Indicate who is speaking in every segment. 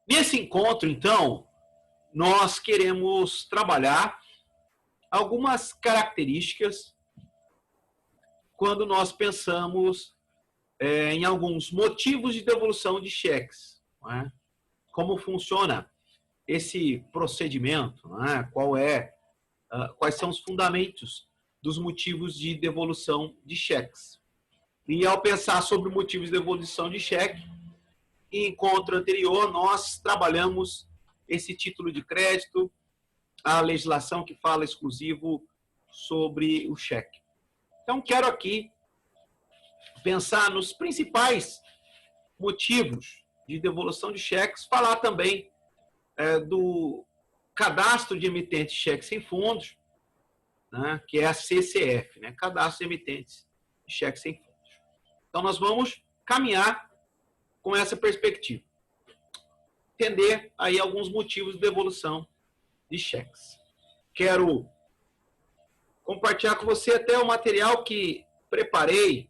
Speaker 1: Nesse encontro, então, nós queremos trabalhar algumas características quando nós pensamos em alguns motivos de devolução de cheques. Não é? Como funciona esse procedimento, não é? Quais são os fundamentos dos motivos de devolução de cheques. E ao pensar sobre motivos de devolução de cheque, em encontro anterior, nós trabalhamos esse título de crédito, a legislação que fala exclusivo sobre o cheque. Então, quero aqui pensar nos principais motivos de devolução de cheques, falar também do cadastro de emitentes de cheques sem fundos, né, que é a CCF, né, Cadastro de Emitentes de Cheques sem Fundos. Então, nós vamos caminhar com essa perspectiva. Entender aí alguns motivos de devolução de cheques. Quero compartilhar com você até o material que preparei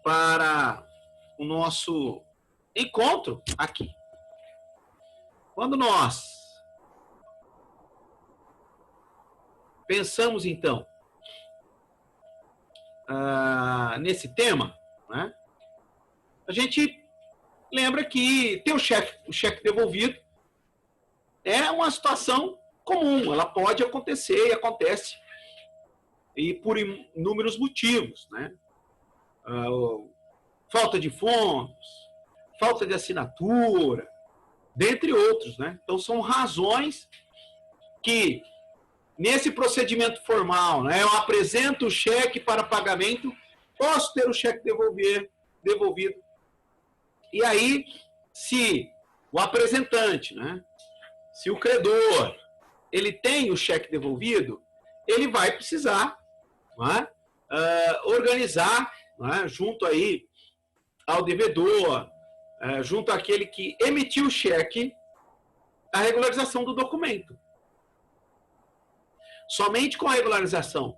Speaker 1: para o nosso encontro aqui. Quando nós pensamos, então, nesse tema, né, a gente lembra que ter o cheque devolvido é uma situação comum, ela pode acontecer e acontece, e por inúmeros motivos, né? Falta de fundos, falta de assinatura, dentre outros, né? Então, são razões que, nesse procedimento formal, né, eu apresento o cheque para pagamento, posso ter o cheque devolvido. E aí, se o apresentante, né, se o credor, ele tem o cheque devolvido, ele vai precisar, né, organizar, né, junto aí ao devedor, junto àquele que emitiu o cheque, a regularização do documento. Somente com a regularização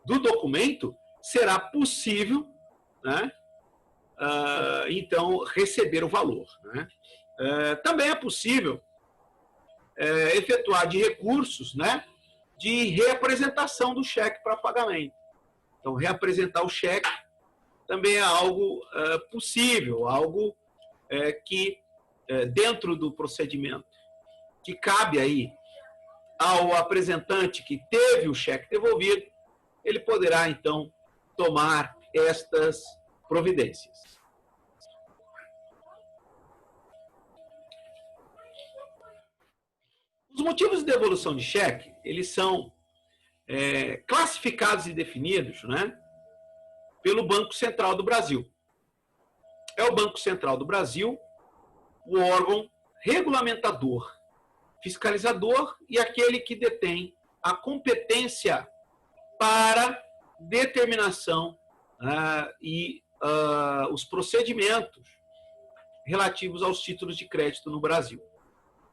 Speaker 1: do documento será possível, né, então, receber o valor. Né? Também é possível efetuar de recursos, né, de reapresentação do cheque para pagamento. Então, reapresentar o cheque também é algo possível, algo que, dentro do procedimento, que cabe aí ao apresentante que teve o cheque devolvido, ele poderá, então, tomar estas providências. Os motivos de devolução de cheque, eles são classificados e definidos, né, pelo Banco Central do Brasil. É o Banco Central do Brasil o órgão regulamentador, fiscalizador e aquele que detém a competência para determinação e os procedimentos relativos aos títulos de crédito no Brasil.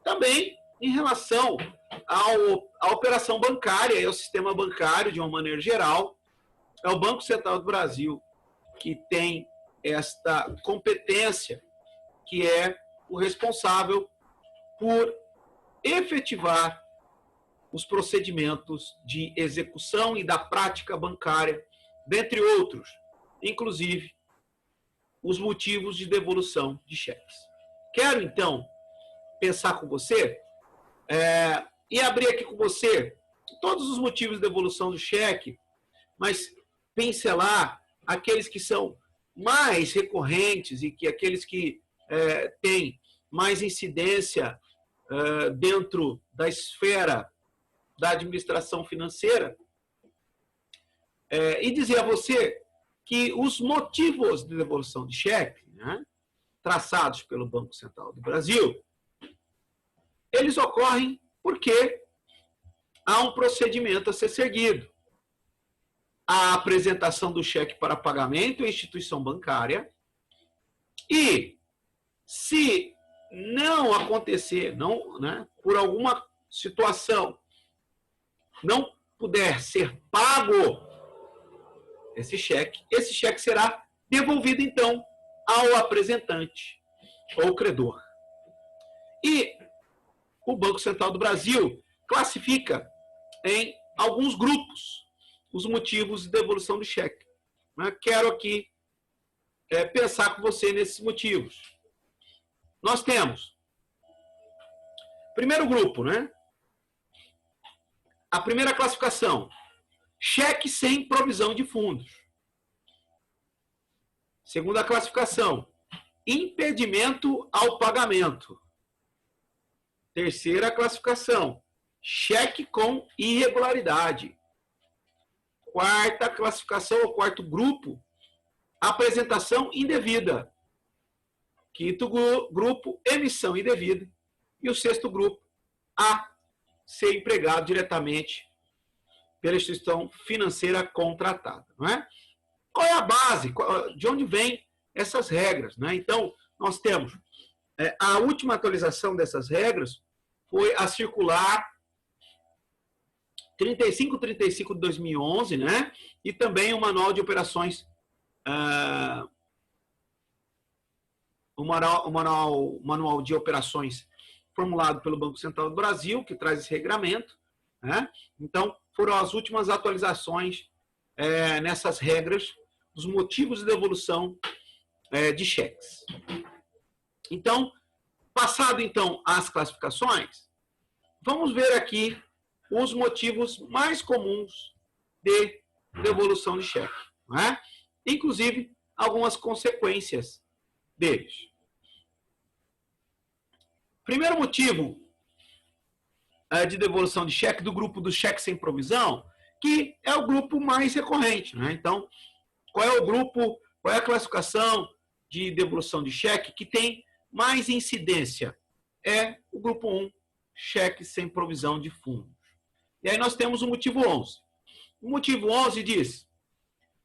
Speaker 1: Também em relação à operação bancária e ao sistema bancário, de uma maneira geral, é o Banco Central do Brasil que tem esta competência, que é o responsável por efetivar os procedimentos de execução e da prática bancária, dentre outros, inclusive os motivos de devolução de cheques. Quero, então, pensar com você e abrir aqui com você todos os motivos de devolução do cheque, mas pincelar aqueles que são mais recorrentes e que aqueles que têm mais incidência dentro da esfera da administração financeira, e dizer a você que os motivos de devolução de cheque, né, traçados pelo Banco Central do Brasil, eles ocorrem porque há um procedimento a ser seguido. A apresentação do cheque para pagamento à instituição bancária e, se não acontecer, por alguma situação, não puder ser pago esse cheque será devolvido, então, ao apresentante. ou credor. E o Banco Central do Brasil classifica em alguns grupos os motivos de devolução de cheque. Quero aqui pensar com você nesses motivos. Nós temos, primeiro grupo, a primeira classificação, cheque sem provisão de fundos. Segunda classificação, impedimento ao pagamento. Terceira classificação, cheque com irregularidade. Quarta classificação, ou quarto grupo, apresentação indevida. Quinto grupo, emissão indevida. E o sexto grupo, a ser empregado diretamente pela instituição financeira contratada. Não é? Qual é a base? De onde vêm essas regras? Então, nós temos a última atualização dessas regras foi a circular 3535 de 2011, e também o manual de operações, o manual de operações formulado pelo Banco Central do Brasil, que traz esse regramento. Então, foram as últimas atualizações nessas regras dos motivos de devolução de cheques. Então, passado então as classificações, vamos ver aqui os motivos mais comuns de devolução de cheque, inclusive algumas consequências deles. Primeiro motivo de devolução de cheque do grupo do cheque sem provisão, que é o grupo mais recorrente. Então, qual é o grupo, qual é a classificação de devolução de cheque que tem mais incidência? É o grupo 1, cheque sem provisão de fundos. E aí nós temos o motivo 11. O motivo 11 diz,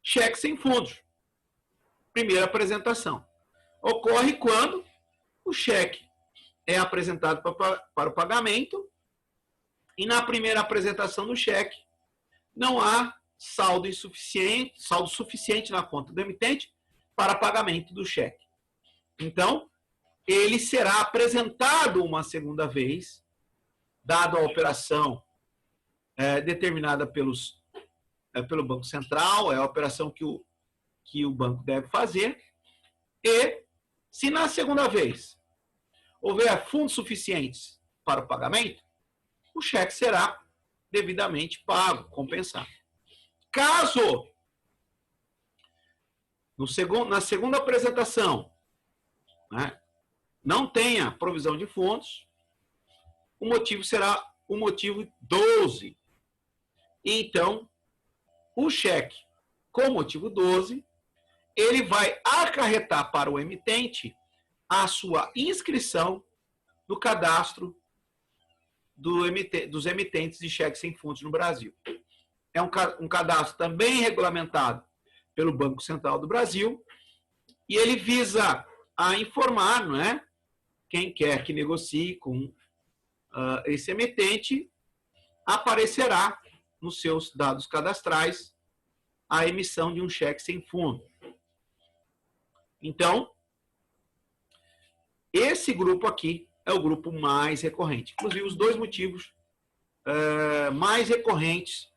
Speaker 1: cheque sem fundos. Primeira apresentação. Ocorre quando o cheque é apresentado para o pagamento e na primeira apresentação do cheque não há saldo suficiente na conta do emitente para pagamento do cheque. Então, ele será apresentado uma segunda vez, dado a operação determinada pelo Banco Central, é a operação que o banco deve fazer, e se na segunda vez houver fundos suficientes para o pagamento, o cheque será devidamente pago, compensado. Caso, na segunda apresentação, não tenha provisão de fundos, o motivo será o motivo 12. Então, o cheque com motivo 12, ele vai acarretar para o emitente a sua inscrição no cadastro dos emitentes de cheques sem fundos no Brasil. É um cadastro também regulamentado pelo Banco Central do Brasil e ele visa a informar, quem quer que negocie com esse emitente, aparecerá nos seus dados cadastrais a emissão de um cheque sem fundo. Então, esse grupo aqui é o grupo mais recorrente. Inclusive, os dois motivos mais recorrentes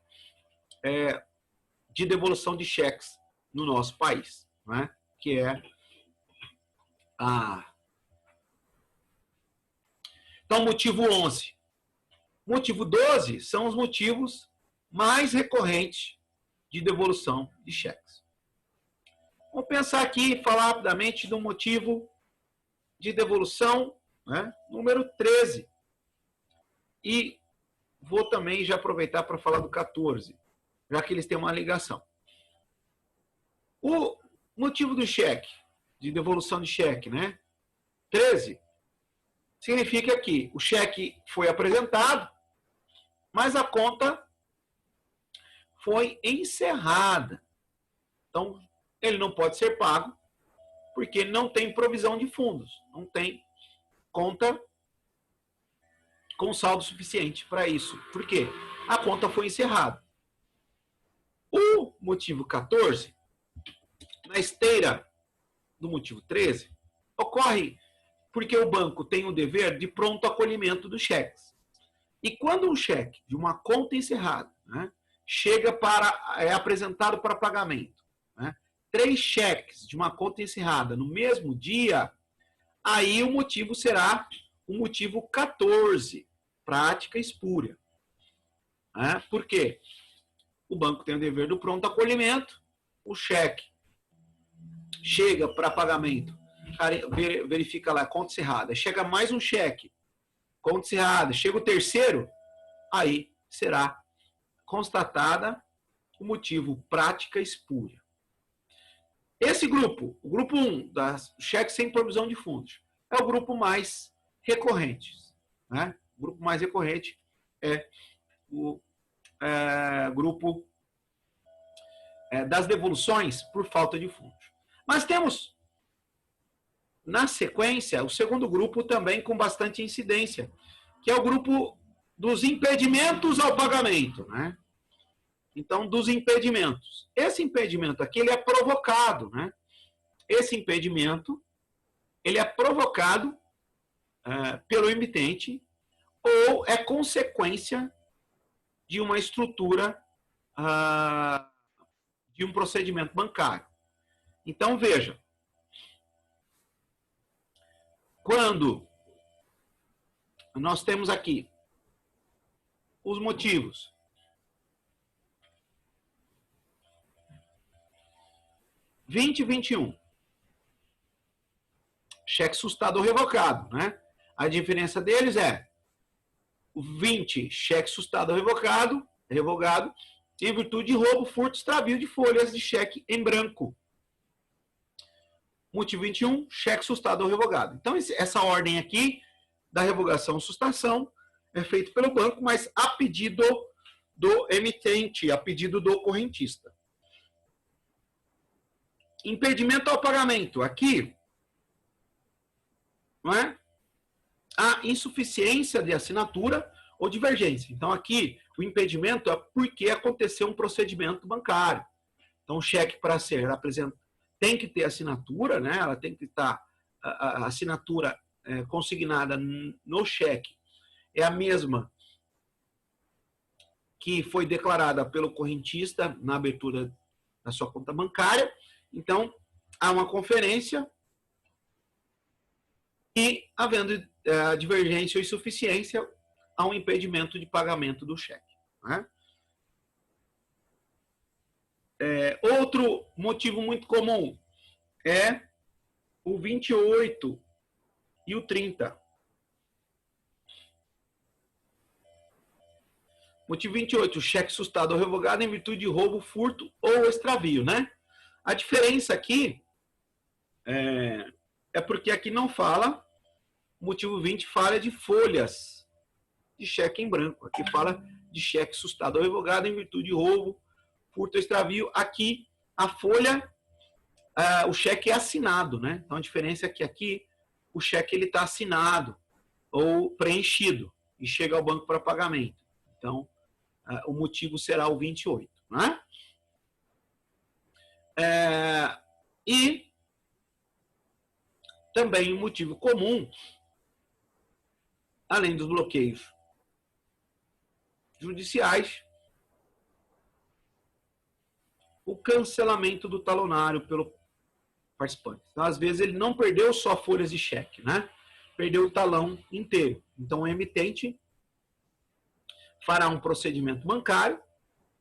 Speaker 1: de devolução de cheques no nosso país, que é Então, motivo 11. Motivo 12 são os motivos mais recorrentes de devolução de cheques. Vamos pensar aqui, falar rapidamente do motivo de devolução, número 13. E vou também já aproveitar para falar do 14, já que eles têm uma ligação. O motivo do cheque, de devolução de cheque, 13, significa que o cheque foi apresentado, mas a conta foi encerrada. Então, ele não pode ser pago, porque não tem provisão de fundos, não tem conta com saldo suficiente para isso. Por quê? A conta foi encerrada. O motivo 14, na esteira do motivo 13, ocorre porque o banco tem o dever de pronto acolhimento dos cheques. E quando um cheque de uma conta encerrada, né, é apresentado para pagamento, né, 3 cheques de uma conta encerrada no mesmo dia, aí o motivo será o motivo 14, prática espúria. Né? Por quê? O banco tem o dever do pronto acolhimento, o cheque chega para pagamento, verifica lá, conta encerrada, chega mais um cheque, conta encerrada, chega o terceiro, aí será constatada o motivo prática espúria. Esse grupo, o grupo 1, das cheques sem provisão de fundos, é o grupo mais recorrente. Né? O grupo mais recorrente é o grupo das devoluções por falta de fundos. Mas temos, na sequência, o segundo grupo também com bastante incidência, que é o grupo dos impedimentos ao pagamento. Né? Então, dos impedimentos. Esse impedimento aqui, ele é provocado. Né? Esse impedimento, ele é provocado pelo emitente ou é consequência de uma estrutura de um procedimento bancário. Então, veja, quando nós temos aqui os motivos (20 e 21), cheque sustado ou revocado, né? A diferença deles é o 20, cheque sustado ou revogado, em virtude de roubo, furto, extravio de folhas de cheque em branco. Motivo 21, cheque sustado ou revogado. Então, essa ordem aqui da revogação ou sustação é feita pelo banco, mas a pedido do emitente, a pedido do correntista. Impedimento ao pagamento. Aqui, não é? A insuficiência de assinatura ou divergência. Então, aqui, o impedimento é porque aconteceu um procedimento bancário. Então, o cheque, para ser apresentado, tem que ter assinatura, né? Ela tem que estar, a assinatura consignada no cheque é a mesma que foi declarada pelo correntista na abertura da sua conta bancária. Então, há uma conferência e, havendo divergência ou insuficiência, há um impedimento de pagamento do cheque. Né? Outro motivo muito comum é o 28 e o 30. Motivo 28, cheque sustado ou revogado em virtude de roubo, furto ou extravio. Né? A diferença aqui é porque aqui não fala, o motivo 20 fala de folhas de cheque em branco. Aqui fala de cheque sustado ou revogado em virtude de roubo, furto ou extravio. Aqui, a folha, o cheque é assinado. Né? Então, a diferença é que aqui o cheque está assinado ou preenchido e chega ao banco para pagamento. Então, o motivo será o 28. Né? E também um motivo comum, além dos bloqueios judiciais, o cancelamento do talonário pelo participante. Então, às vezes, ele não perdeu só folhas de cheque, né? Perdeu o talão inteiro. Então, o emitente fará um procedimento bancário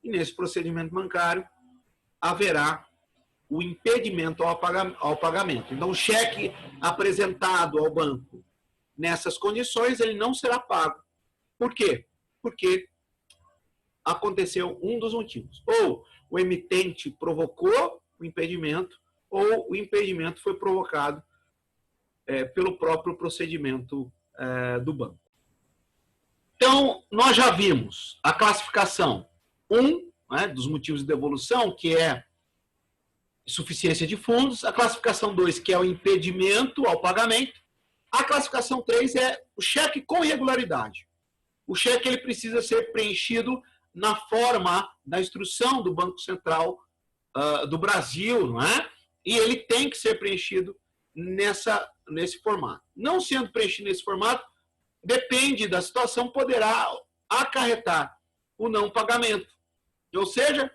Speaker 1: e, nesse procedimento bancário, haverá o impedimento ao pagamento. Então, o cheque apresentado ao banco nessas condições, ele não será pago. Por quê? Porque aconteceu um dos motivos. Ou o emitente provocou o impedimento, ou o impedimento foi provocado pelo próprio procedimento do banco. Então, nós já vimos a classificação 1, né, dos motivos de devolução, que é insuficiência de fundos. A classificação 2, que é o impedimento ao pagamento. A classificação 3 é o cheque com irregularidade. O cheque ele precisa ser preenchido na forma da instrução do Banco Central do Brasil, não é? E ele tem que ser preenchido nessa nesse formato. Não sendo preenchido nesse formato, depende da situação, poderá acarretar o não pagamento, ou seja,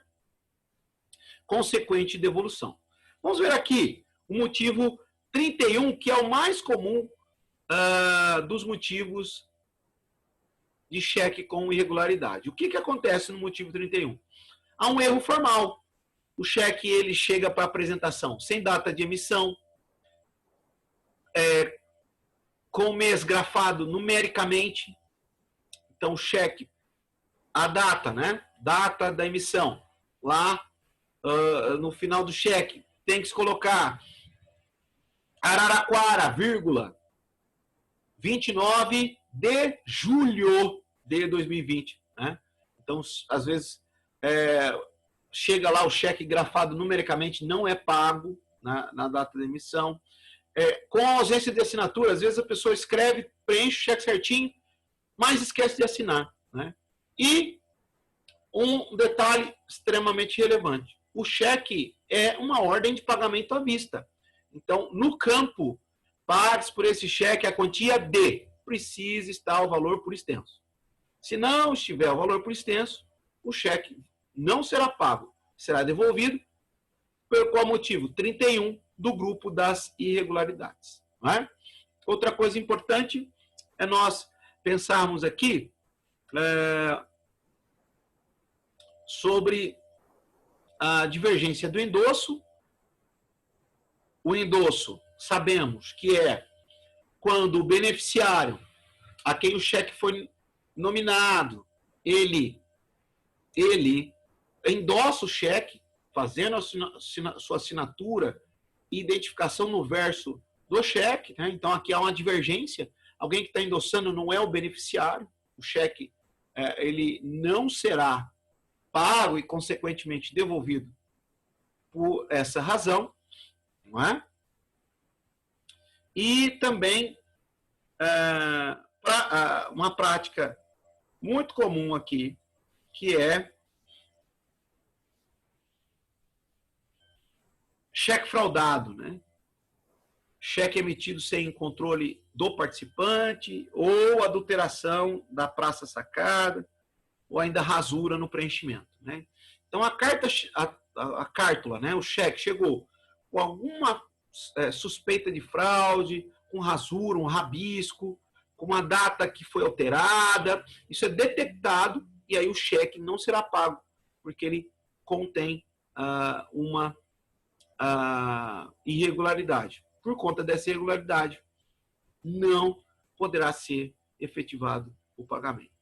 Speaker 1: consequente devolução. Vamos ver aqui o motivo 31, que é o mais comum dos motivos de cheque com irregularidade. O que acontece no motivo 31? Há um erro formal. O cheque ele chega para apresentação sem data de emissão, com o mês grafado numericamente. Então, o cheque, a data, né? Data da emissão. Lá, no final do cheque, tem que se colocar Araraquara, vírgula, 29 de julho de 2020. Né? Então, às vezes, chega lá o cheque grafado numericamente, não é pago na data da emissão. Com a ausência de assinatura, às vezes a pessoa escreve, preenche o cheque certinho, mas esquece de assinar. Né? E um detalhe extremamente relevante. O cheque é uma ordem de pagamento à vista. Então, no campo, pague por esse cheque a quantia de, precisa estar o valor por extenso. Se não estiver o valor por extenso, o cheque não será pago, será devolvido, por qual motivo? 31 do grupo das irregularidades. Não é? Outra coisa importante é nós pensarmos aqui sobre a divergência do endosso. O endosso, sabemos que é quando o beneficiário a quem o cheque foi nominado, ele endossa o cheque, fazendo a sua assinatura e identificação no verso do cheque. Né? Então, aqui há uma divergência. Alguém que está endossando não é o beneficiário. O cheque ele não será pago e, consequentemente, devolvido por essa razão. Não é? E também uma prática muito comum aqui, que é cheque fraudado, né? Cheque emitido sem controle do participante, ou adulteração da praça sacada, ou ainda rasura no preenchimento. Né? Então, a cártula, né? O cheque chegou com alguma suspeita de fraude, com rasura, um rabisco, com uma data que foi alterada, isso é detectado e aí o cheque não será pago, porque ele contém uma irregularidade. Por conta dessa irregularidade, não poderá ser efetivado o pagamento.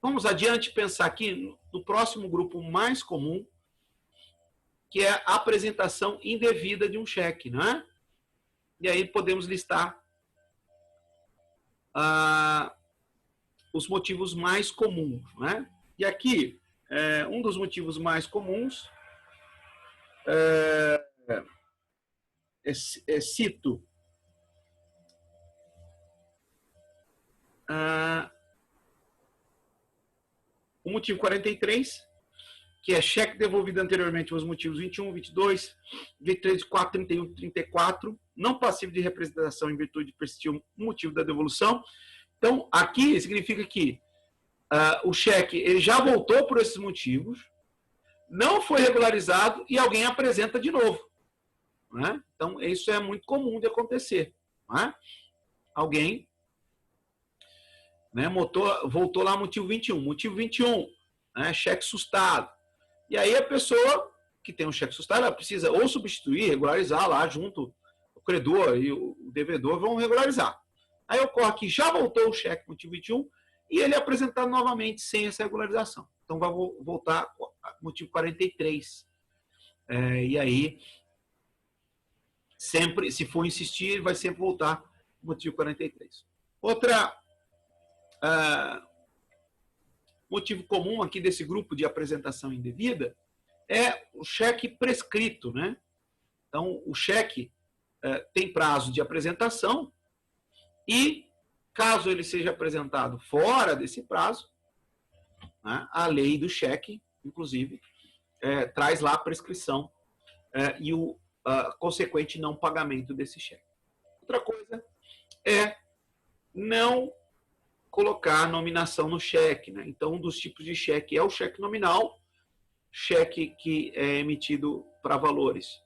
Speaker 1: Vamos adiante pensar aqui no próximo grupo mais comum, que é a apresentação indevida de um cheque, não é? E aí podemos listar os motivos mais comuns, né? E aqui, um dos motivos mais comuns, cito o motivo 43, que é cheque devolvido anteriormente aos motivos 21, 22, 23, 24, 31, 34, não passivo de representação em virtude de persistir o motivo da devolução. Então, aqui significa que o cheque ele já voltou por esses motivos, não foi regularizado e alguém apresenta de novo. Né? Então, isso é muito comum de acontecer. Né? Alguém, né, voltou lá motivo 21. Motivo 21, né, cheque sustado. E aí a pessoa que tem um cheque sustado, ela precisa ou substituir, regularizar lá junto, o credor e o devedor vão regularizar. Aí ocorre que já voltou o cheque motivo 21 e ele é apresentado novamente sem essa regularização. Então vai voltar motivo 43. E aí, sempre, se for insistir, ele vai sempre voltar motivo 43. Outra motivo comum aqui desse grupo de apresentação indevida é o cheque prescrito, né? Então, o cheque tem prazo de apresentação e, caso ele seja apresentado fora desse prazo, né, a lei do cheque, inclusive, traz lá a prescrição e consequente não pagamento desse cheque. Outra coisa é não colocar nominação no cheque, né? Então, um dos tipos de cheque é o cheque nominal, cheque que é emitido para valores.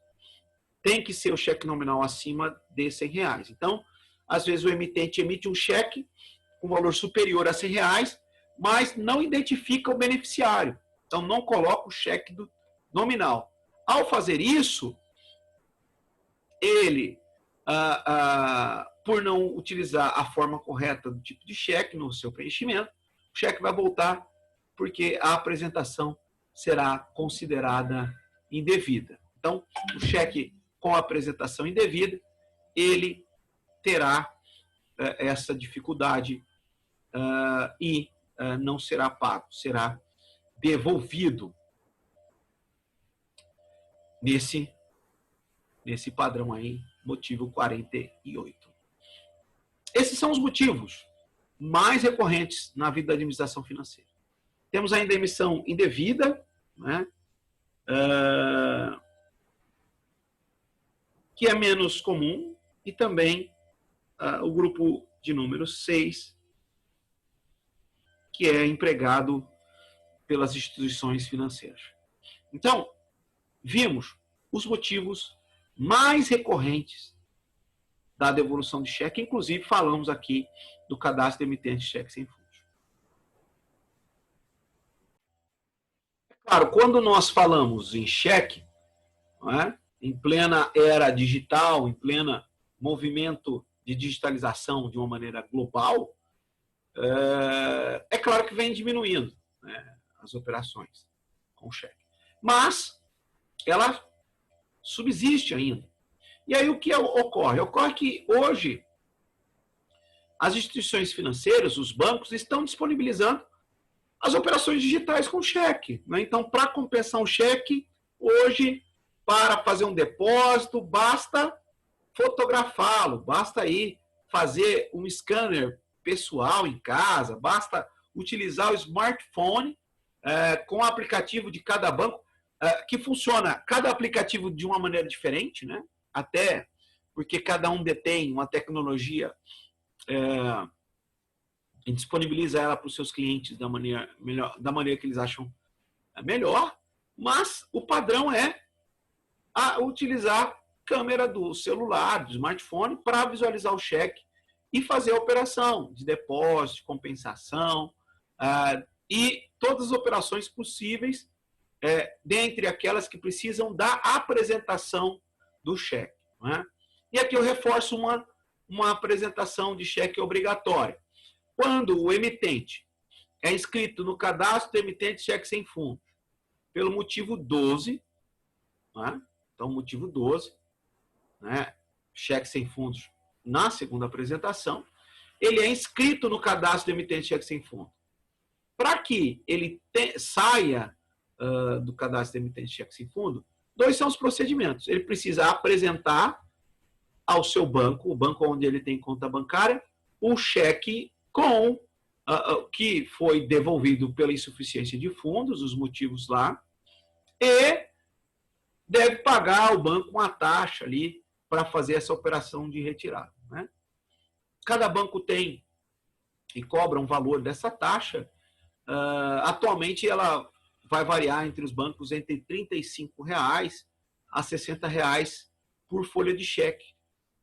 Speaker 1: Tem que ser o cheque nominal acima de R$100. Então, às vezes o emitente emite um cheque com valor superior a R$100, mas não identifica o beneficiário. Então, não coloca o cheque nominal. Ao fazer isso, ele, por não utilizar a forma correta do tipo de cheque no seu preenchimento, o cheque vai voltar porque a apresentação será considerada indevida. Então, o cheque com a apresentação indevida, ele terá essa dificuldade e não será pago, será devolvido nesse padrão aí, motivo 48. Esses são os motivos mais recorrentes na vida da administração financeira. Temos ainda a emissão indevida, né? Que é menos comum, e também o grupo de número 6, que é empregado pelas instituições financeiras. Então, vimos os motivos mais recorrentes da devolução de cheque, inclusive falamos aqui do cadastro de emitente de cheque sem fundos. Claro, quando nós falamos em cheque, não é? Em plena era digital, em pleno movimento de digitalização de uma maneira global, é claro que vem diminuindo, né, as operações com cheque. Mas ela subsiste ainda. E aí o que ocorre? Ocorre que hoje as instituições financeiras, os bancos, estão disponibilizando as operações digitais com cheque, né? Então, para compensar um cheque, hoje, para fazer um depósito, basta fotografá-lo, basta aí fazer um scanner pessoal em casa, basta utilizar o smartphone com o aplicativo de cada banco, que funciona cada aplicativo de uma maneira diferente, né? Até porque cada um detém uma tecnologia e disponibiliza ela para os seus clientes da maneira que eles acham melhor, mas o padrão é utilizar a câmera do celular, do smartphone, para visualizar o cheque e fazer a operação de depósito, de compensação, e todas as operações possíveis, dentre aquelas que precisam da apresentação do cheque, né? E aqui eu reforço uma apresentação de cheque obrigatória. Quando o emitente é inscrito no cadastro do emitente de cheque sem fundos, pelo motivo 12, né? Então, motivo 12, né? Cheque sem fundos na segunda apresentação, ele é inscrito no cadastro do emitente de cheque sem fundos. Para que ele saia do cadastro do emitente de cheque sem fundo, dois são os procedimentos. Ele precisa apresentar ao seu banco, o banco onde ele tem conta bancária, o cheque com que foi devolvido pela insuficiência de fundos, os motivos lá, e deve pagar ao banco uma taxa ali para fazer essa operação de retirada, né? Cada banco tem e cobra um valor dessa taxa. Atualmente ela vai variar entre os bancos entre R$ 35 a R$ 60 por folha de cheque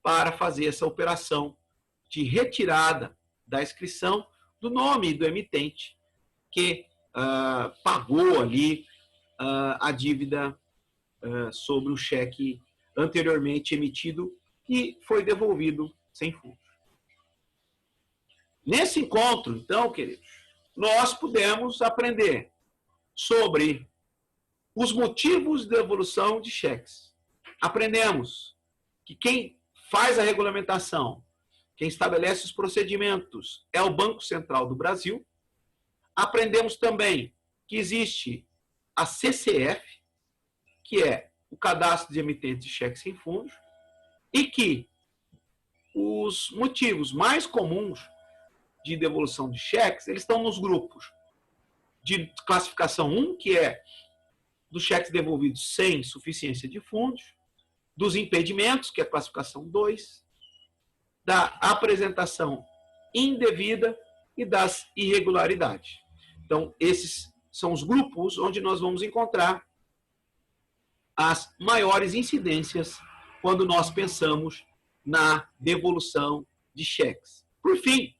Speaker 1: para fazer essa operação de retirada da inscrição do nome do emitente que pagou ali a dívida sobre o cheque anteriormente emitido e foi devolvido sem fundos. Nesse encontro, então, queridos, nós pudemos aprender sobre os motivos de devolução de cheques. Aprendemos que quem faz a regulamentação, quem estabelece os procedimentos é o Banco Central do Brasil. Aprendemos também que existe a CCF, que é o Cadastro de Emitentes de Cheques Sem Fundos, e que os motivos mais comuns de devolução de cheques, eles estão nos grupos de classificação 1, que é dos cheques devolvidos sem suficiência de fundos, dos impedimentos, que é a classificação 2, da apresentação indevida e das irregularidades. Então, esses são os grupos onde nós vamos encontrar as maiores incidências quando nós pensamos na devolução de cheques. Por fim,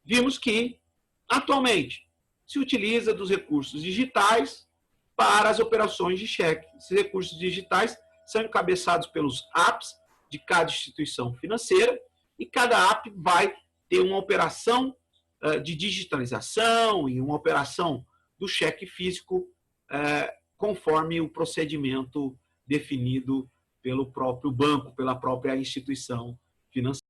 Speaker 1: vimos que, atualmente, se utiliza dos recursos digitais para as operações de cheque. Esses recursos digitais são encabeçados pelos apps de cada instituição financeira e cada app vai ter uma operação de digitalização e uma operação do cheque físico conforme o procedimento definido pelo próprio banco, pela própria instituição financeira.